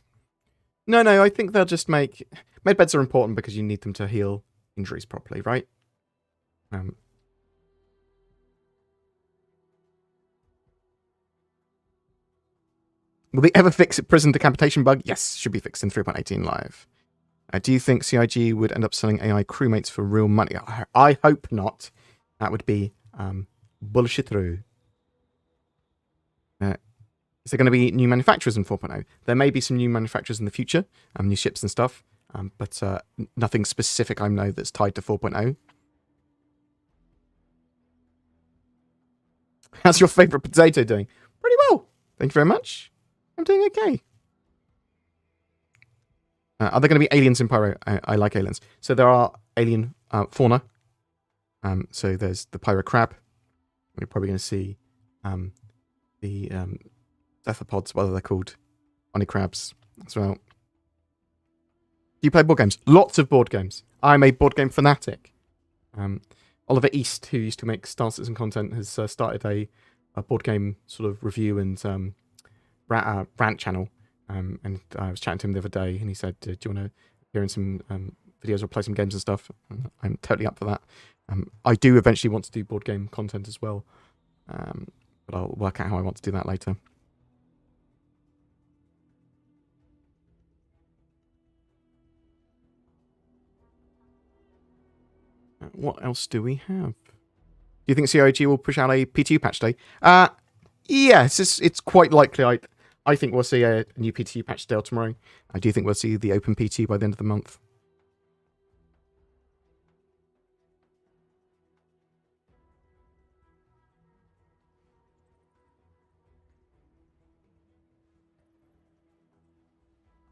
No, I think they'll just make... Medbeds are important because you need them to heal injuries properly, right? Will they ever fix prison decapitation bug? Yes, should be fixed in 3.18 live. Do you think CIG would end up selling AI crewmates for real money? I hope not. That would be bullshit through. Is there going to be new manufacturers in 4.0? There may be some new manufacturers in the future, new ships and stuff, but nothing specific I know that's tied to 4.0. How's your favourite potato doing? Pretty well. Thank you very much. I'm doing okay. Are there going to be aliens in Pyro? I like aliens. So there are alien fauna. So there's the Pyro crab. You're probably going to see the cephalopods, whatever they're called, honey crabs as well. Do you play board games? Lots of board games. I'm a board game fanatic. Oliver East, who used to make Star Citizen content, has started a board game sort of review and rant channel. And I was chatting to him the other day, and he said, "Do you want to appear in some videos or play some games and stuff?" And I'm totally up for that. I do eventually want to do board game content as well, but I'll work out how I want to do that later. What else do we have? Do you think CIG will push out a P2 patch day? Yes, it's quite likely. I think we'll see a new P2 patch today or tomorrow. I do think we'll see the open P2 by the end of the month.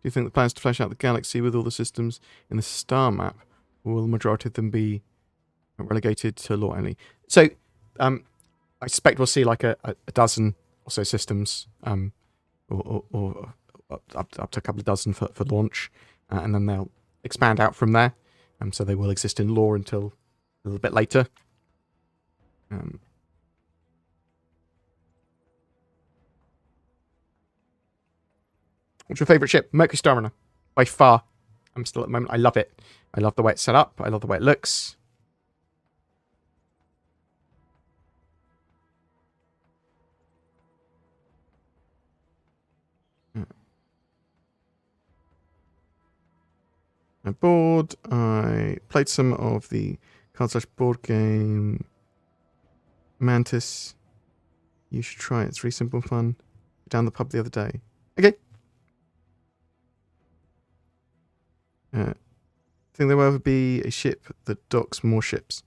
Do you think the plans to flesh out the galaxy with all the systems in the star map, or will the majority of them be relegated to lore only? So, I suspect we'll see like a dozen or so systems, or up to a couple of dozen for launch, and then they'll expand out from there. So they will exist in lore until a little bit later. What's your favourite ship? Mercury Starrunner. By far. I'm still at the moment. I love it. I love the way it's set up. I love the way it looks. board. I played some of the card/board game Mantis. You should try it. It's really simple and fun. Down the pub the other day. Okay. Think there will ever be a ship that docks more ships.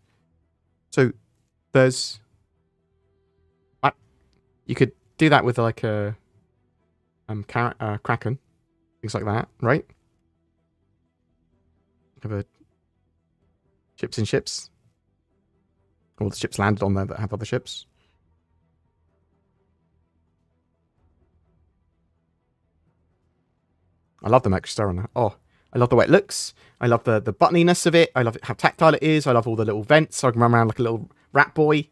So there's... you could do that with like a Kraken. Things like that, right? Have a ships in ships. All the ships landed on there that have other ships. I love the MicroStar on that. Oh, I love the way it looks. I love the buttoniness of it. I love how tactile it is. I love all the little vents so I can run around like a little rat boy.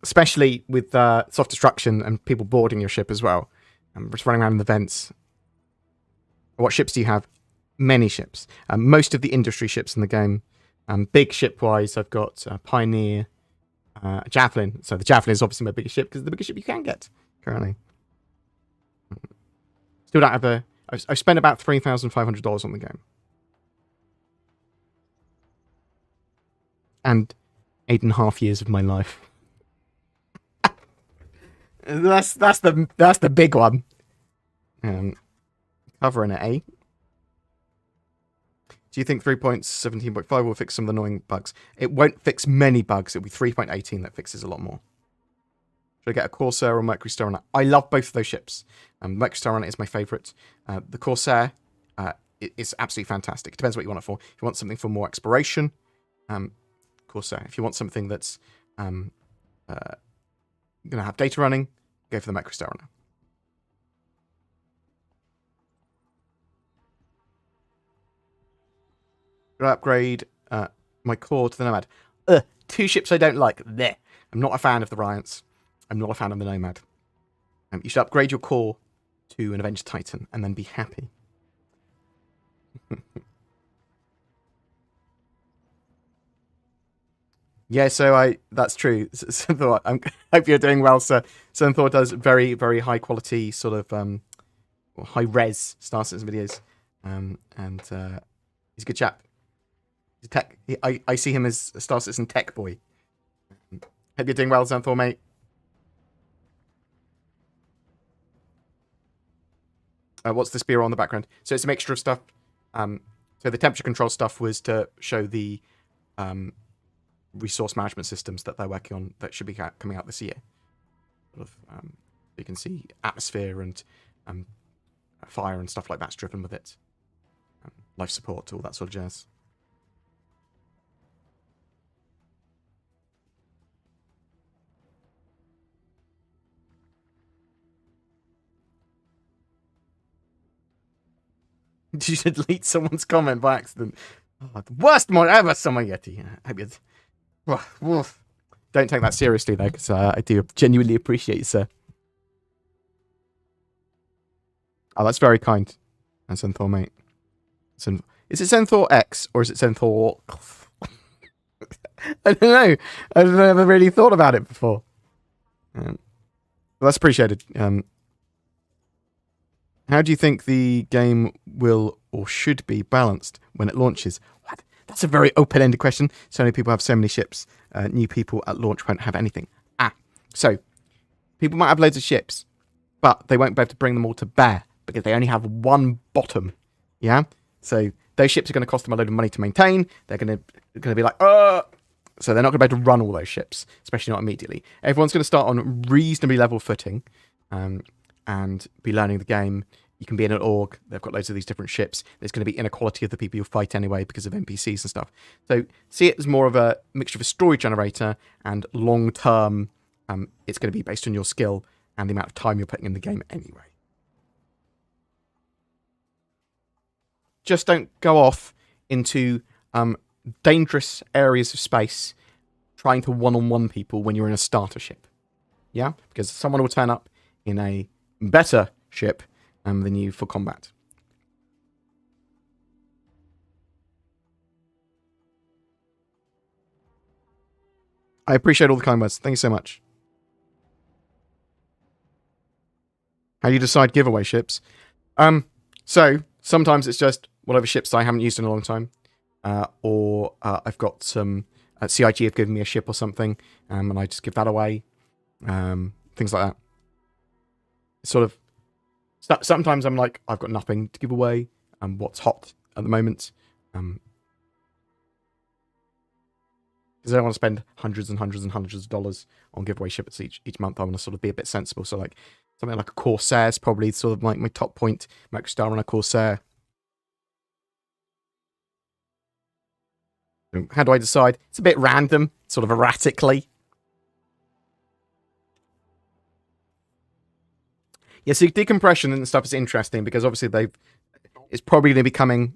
Especially with soft destruction and people boarding your ship as well. Just running around in the vents. What ships do you have? Many ships. Most of the industry ships in the game. Big ship-wise, I've got Pioneer, Javelin. So the Javelin is obviously my biggest ship because it's the biggest ship you can get currently. Still don't have I've spent about $3,500 on the game. And 8.5 years of my life. That's the big one. Covering it, eh? Do you think 3.17.5 will fix some of the annoying bugs? It won't fix many bugs. It'll be 3.18 that fixes a lot more. Should I get a Corsair or Microstar on it? I love both of those ships. Microstar on it is my favourite. The Corsair is absolutely fantastic. It depends what you want it for. If you want something for more exploration, Corsair. If you want something that's going to have data running, go for the Microstar on it. Upgrade my core to the Nomad. 2 ships I don't like. There. I'm not a fan of the Ryants. I'm not a fan of the Nomad. You should upgrade your core to an Avenged Titan and then be happy. Yeah, so that's true. Synthor, I hope you're doing well, sir. Synthor does very, very high quality, sort of high res Star Citizen videos. And he's a good chap. He's a tech. I see him as a Star Citizen tech boy. Hope you're doing well, Xanthor, mate. What's the spear on the background? So it's a mixture of stuff. So the temperature control stuff was to show the resource management systems that they're working on that should be coming out this year. Sort of, you can see atmosphere and fire and stuff like that's driven with it. Life support, all that sort of jazz. You should delete someone's comment by accident. Oh, the worst mod ever, Summer Yeti. Don't take that seriously, though, because I do genuinely appreciate you, sir. Oh, that's very kind. And Zenthor, mate. Is it Zenthor X, or is it Zenthor... I don't know. I've never really thought about it before. Well, that's appreciated. How do you think the game will or should be balanced when it launches? What? That's a very open-ended question. So many people have so many ships. New people at launch won't have anything. So people might have loads of ships, but they won't be able to bring them all to bear because they only have one bottom. Yeah? So those ships are going to cost them a load of money to maintain. They're going to be like, so they're not going to be able to run all those ships, especially not immediately. Everyone's going to start on reasonably level footing. And be learning the game. You can be in an org. They've got loads of these different ships. There's going to be inequality of the people you fight anyway because of NPCs and stuff. So see it as more of a mixture of a story generator and long-term, it's going to be based on your skill and the amount of time you're putting in the game anyway. Just don't go off into dangerous areas of space trying to one-on-one people when you're in a starter ship. Yeah? Because someone will turn up in a better ship than you for combat. I appreciate all the kind words. Thank you so much. How do you decide giveaway ships? So Sometimes it's just whatever ships I haven't used in a long time, or I've got some CIG have given me a ship or something, and I just give that away. Things like that. Sort of. Sometimes I'm like, I've got nothing to give away. What's hot at the moment? Because I don't want to spend hundreds and hundreds and hundreds of dollars on giveaway ships each month. I want to sort of be a bit sensible. So like something like a Corsair is probably sort of like my top point. Microstar on a Corsair. How do I decide? It's a bit random, sort of erratically. Yeah, so decompression and stuff is interesting because obviously it's probably going to be coming,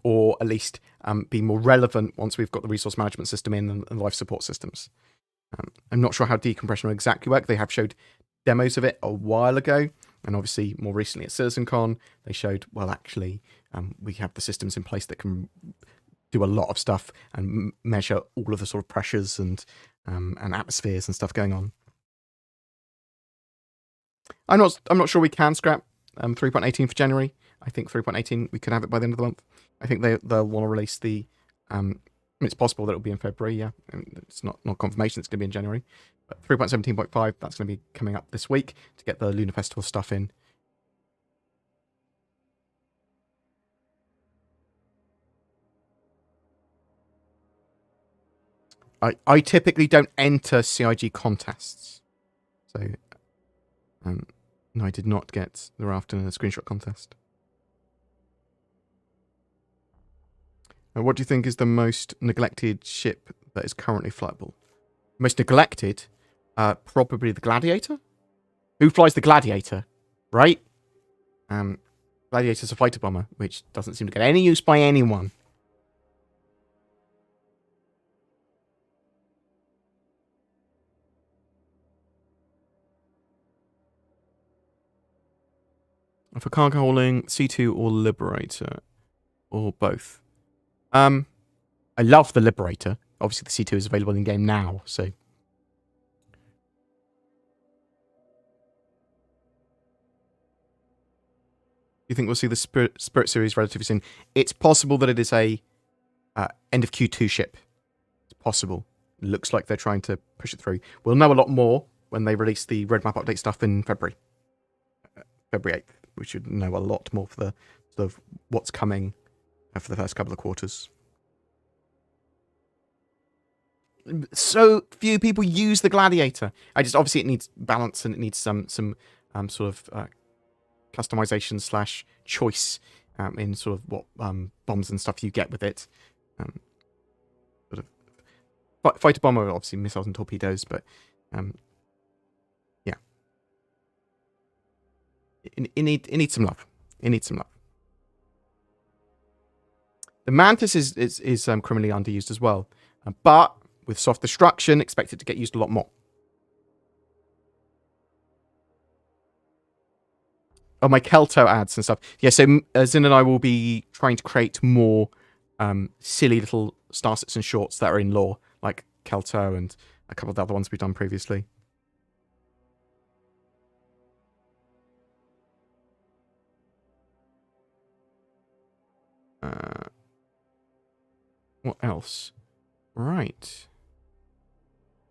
or at least be more relevant once we've got the resource management system in and life support systems. I'm not sure how decompression will exactly work. They have showed demos of it a while ago, and obviously more recently at CitizenCon, they showed, well, actually, we have the systems in place that can do a lot of stuff and measure all of the sort of pressures and atmospheres and stuff going on. I'm not sure we can scrap 3.18 for January. I think 3.18 we could have it by the end of the month. I think they'll want to release the. It's possible that it'll be in February. Yeah, it's not confirmation. It's going to be in January. But 3.17.5 that's going to be coming up this week to get the Lunar Festival stuff in. I typically don't enter CIG contests, so no, I did not get the raft in a screenshot contest. What do you think is the most neglected ship that is currently flyable? Most neglected? Probably the Gladiator. Who flies the Gladiator? Right? Gladiator's a fighter bomber, which doesn't seem to get any use by anyone. For cargo hauling, C2 or Liberator? Or both? I love the Liberator. Obviously, the C2 is available in game now, so. Do you think we'll see the Spirit series relatively soon? It's possible that it is a end of Q2 ship. It's possible. It looks like they're trying to push it through. We'll know a lot more when they release the roadmap update stuff in February. February 8th. We should know a lot more for the sort of what's coming for the first couple of quarters. So few people use the Gladiator. Obviously it needs balance and it needs some sort of customization / choice in sort of what bombs and stuff you get with it. Sort of fighter bomber, obviously missiles and torpedoes, but yeah, it needs some love. It needs some love. The Mantis is criminally underused as well, but with soft destruction, expect it to get used a lot more. Oh, my Kelto ads and stuff. Yeah, so Zin and I will be trying to create more silly little starsets and shorts that are in lore, like Kelto and a couple of the other ones we've done previously. What else? Right.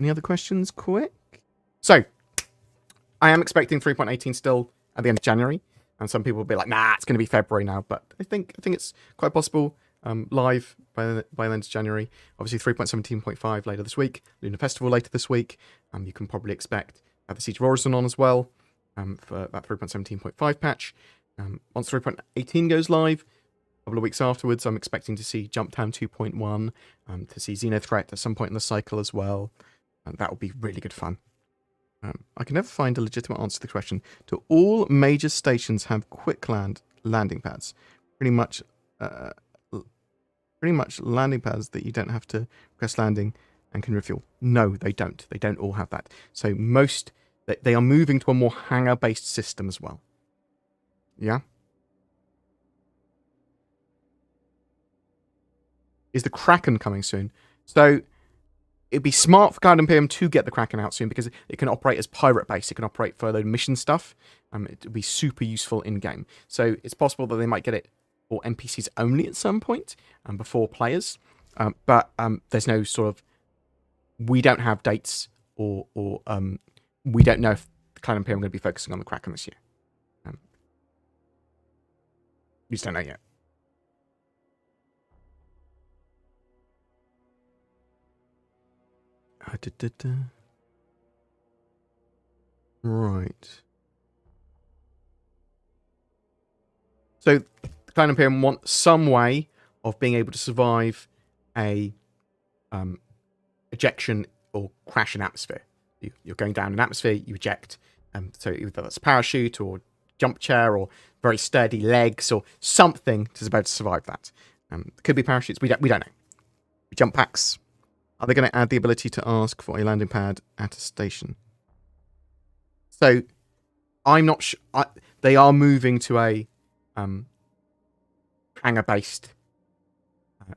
Any other questions quick? So, I am expecting 3.18 still at the end of January. And some people will be like, nah, it's going to be February now. But I think it's quite possible live by the end of January. Obviously, 3.17.5 later this week. Lunar Festival later this week. You can probably expect the Siege of Orison on as well for that 3.17.5 patch. Once 3.18 goes live, a couple of weeks afterwards, I'm expecting to see Jumptown 2.1, to see Xenothreat at some point in the cycle as well. And that will be really good fun. I can never find a legitimate answer to the question. Do all major stations have quick landing pads? Pretty much landing pads that you don't have to press landing and can refuel. No, they don't. They don't all have that. So they are moving to a more hangar-based system as well. Yeah? Is the Kraken coming soon? So it'd be smart for Cloud Imperium to get the Kraken out soon because it can operate as pirate base. It can operate for the mission stuff. It would be super useful in game. So it's possible that they might get it for NPCs only at some point before players. But there's no sort of... We don't have dates or we don't know if the Clan Imperium are going to be focusing on the Kraken this year. We just don't know yet. Right. So the Clan Imperium want some way of being able to survive a ejection or crash in atmosphere. You're going down in atmosphere, you eject. So either that's a parachute or jump chair or very sturdy legs or something to be able to survive that. It could be parachutes. We don't know. Jump packs. Are they going to add the ability to ask for a landing pad at a station? So I'm not sure. They are moving to a hangar-based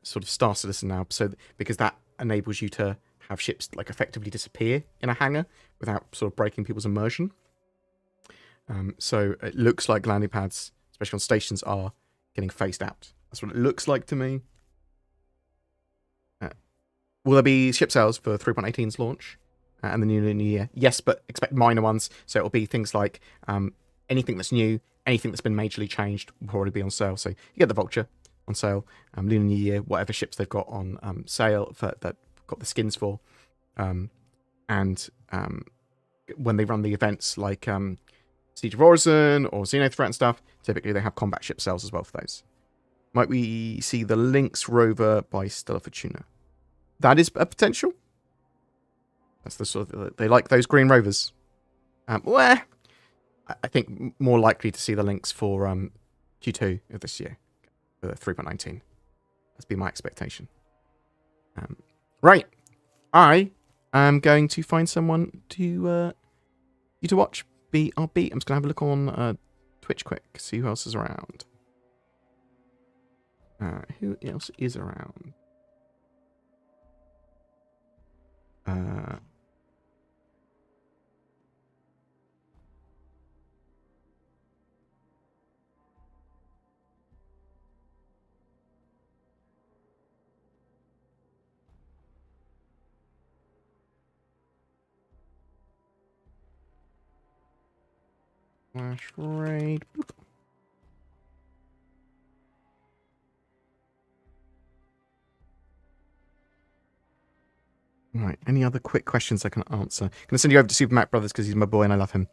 sort of Star Citizen now, so because that enables you to have ships like effectively disappear in a hangar without sort of breaking people's immersion. So it looks like landing pads, especially on stations, are getting phased out. That's what it looks like to me. Will there be ship sales for 3.18's launch and the new year? Yes, but expect minor ones. So it'll be things like anything that's new, anything that's been majorly changed will probably be on sale. So you get the Vulture on sale, Lunar New Year, whatever ships they've got on sale that got the skins for, and when they run the events like Siege of Orison or Xenothreat and stuff, typically they have combat ship sales as well for those. Might we see the Lynx rover by Stella Fortuna? That is a potential. That's the sort of... They like those green rovers. Well, I think more likely to see the Lynx for Q2 of this year. 3.19. That's been my expectation. Right. I am going to find someone to you to watch. BRB. I'm just going to have a look on Twitch quick. See who else is around. Who else is around? Flash raid. Right, any other quick questions I can answer? I'm going to send you over to Super Mac Brothers because he's my boy and I love him.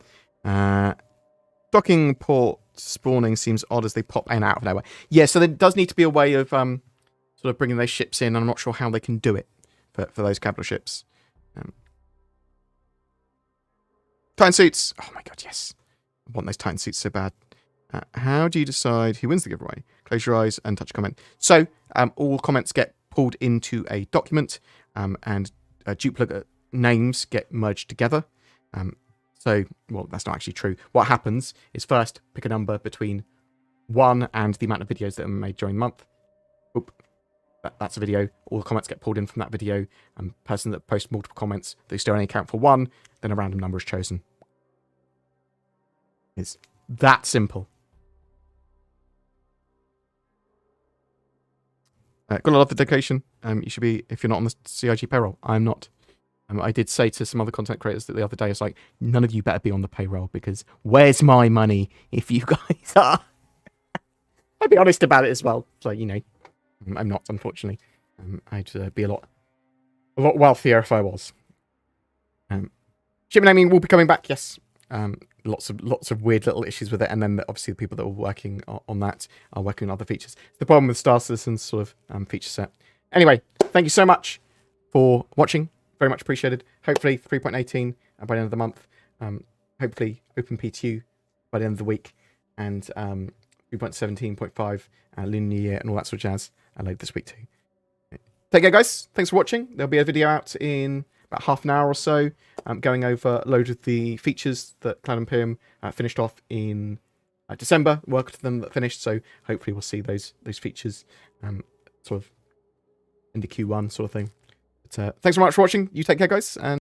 Docking port spawning seems odd as they pop in and out of nowhere. Yeah, so there does need to be a way of sort of bringing those ships in, and I'm not sure how they can do it for those capital ships. Titan suits! Oh my god, yes. I want those Titan suits so bad. How do you decide who wins the giveaway? Close your eyes and touch a comment. So, all comments get pulled into a document, and duplicate names get merged together. So, well, that's not actually true. What happens is first pick a number between 1 and the amount of videos that are made during the month. Oop. That's a video. All the comments get pulled in from that video. Person that posts multiple comments, they still only count for 1, then a random number is chosen. It's that simple. Gotta love the dedication. You should be, if you're not on the CIG payroll. I'm not. I did say to some other content creators that the other day, it's like, none of you better be on the payroll because where's my money if you guys are? I'd be honest about it as well. So, you know, I'm not, unfortunately. I'd be a lot wealthier if I was. Shipment naming will be coming back, yes. Lots of weird little issues with it, and then obviously the people that were working on that are working on other features. It's the problem with Star Citizen's sort of feature set. Anyway, thank you so much for watching. Very much appreciated. Hopefully 3.18 by the end of the month. Hopefully Open P2 by the end of the week, and 3.17.5 Lunar New Year and all that sort of jazz later this week too. Take care, guys. Thanks for watching. There'll be a video out in about half an hour or so, going over a load of the features that Clan Imperium finished off in December. Worked with them that finished, so hopefully we'll see those features sort of into Q1 sort of thing. But, thanks so much for watching. You take care, guys, and